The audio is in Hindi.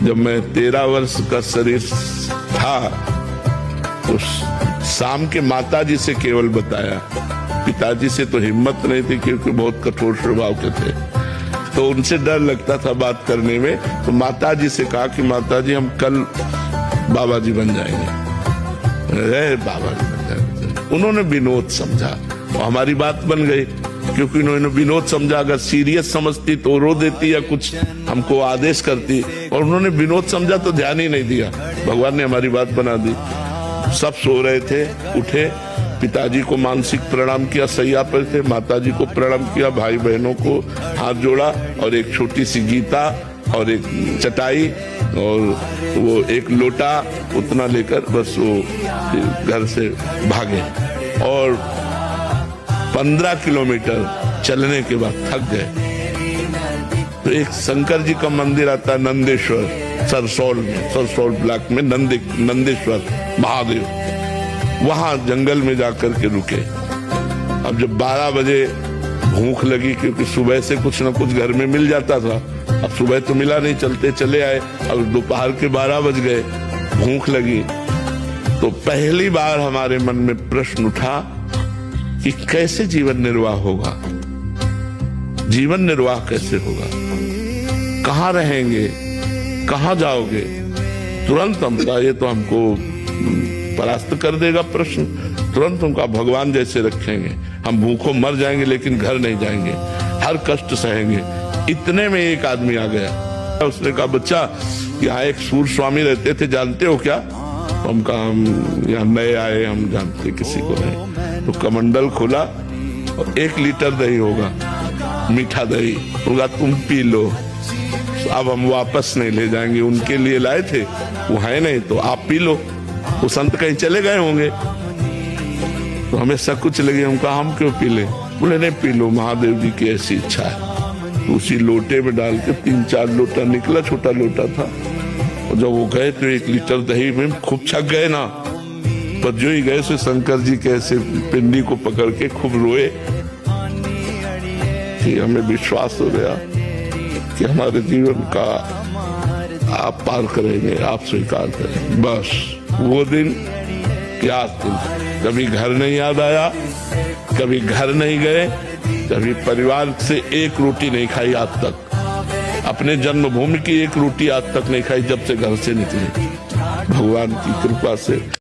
जब मैं 13 वर्ष का शरीर था तो शाम के माताजी से केवल बताया, पिताजी से तो हिम्मत नहीं थी क्योंकि बहुत कठोर स्वभाव के थे, तो उनसे डर लगता था बात करने में। तो माताजी से कहा कि माताजी हम कल बाबा जी बन जाएंगे। बाबा जी बन जाएंगे। उन्होंने विनोद समझा और हमारी बात बन गई, क्योंकि उन्होंने विनोद समझा। अगर सीरियस समझती तो रो देती या कुछ हमको आदेश करती, और उन्होंने विनोद समझा तो ध्यान ही नहीं दिया। भगवान ने हमारी बात बना दी। सब सो रहे थे, उठे, पिताजी को मानसिक प्रणाम किया, सैया पर थे, माताजी को प्रणाम किया, भाई बहनों को हाथ जोड़ा और एक छोटी सी गीता और एक चटाई और वो एक लोटा उतना लेकर बस वो घर से भागे। और 15 किलोमीटर चलने के बाद थक गए तो एक शंकर जी का मंदिर आता है नंदेश्वर, सरसौल ब्लॉक में नंदेश्वर महादेव, वहां जंगल में जाकर के रुके। अब जब 12 बजे भूख लगी, क्योंकि सुबह से कुछ न कुछ घर में मिल जाता था, अब सुबह तो मिला नहीं, चलते चले आए। अब दोपहर के 12 बज गए, भूख लगी, तो पहली बार हमारे मन में प्रश्न उठा कि कैसे जीवन निर्वाह होगा, जीवन निर्वाह कैसे होगा, कहाँ रहेंगे, कहाँ जाओगे। तुरंत हम कहा ये तो हमको परास्त कर देगा प्रश्न। तुरंत हम कहा भगवान जैसे रखेंगे, हम भूखों मर जाएंगे लेकिन घर नहीं जाएंगे, हर कष्ट सहेंगे। इतने में एक आदमी आ गया, उसने कहा बच्चा यहाँ एक सूर स्वामी रहते थे, जानते हो क्या? तो हम कहा हम यहाँ नए आए, हम जानते किसी को नहीं। तो कमंडल खोला और 1 लीटर दही होगा, मीठा दही होगा, तुम पी लो, अब हम वापस नहीं ले जाएंगे, उनके लिए लाए थे, वो है नहीं तो आप पी लो, वो संत कहीं चले गए होंगे। तो हमें सब कुछ लगे, हम कहा हम क्यों पी ले? बोले नहीं पी लो, महादेव जी की ऐसी इच्छा है। तो उसी लोटे में डाल के 3-4 लोटा निकला, छोटा लोटा था। और जब वो गए तो 1 लीटर दही में खूब छक गए ना, पर जो ही गए से शंकर जी के ऐसे पिंडी को पकड़ के खूब रोए कि हमें विश्वास हो गया कि हमारे जीवन का आप पार करेंगे, आप स्वीकार करेंगे। बस वो दिन क्या दिन, कभी घर नहीं याद आया, कभी घर नहीं गए, कभी परिवार से एक रोटी नहीं खाई आज तक, अपने जन्मभूमि की एक रोटी आज तक नहीं खाई जब से घर से निकले, भगवान की कृपा से।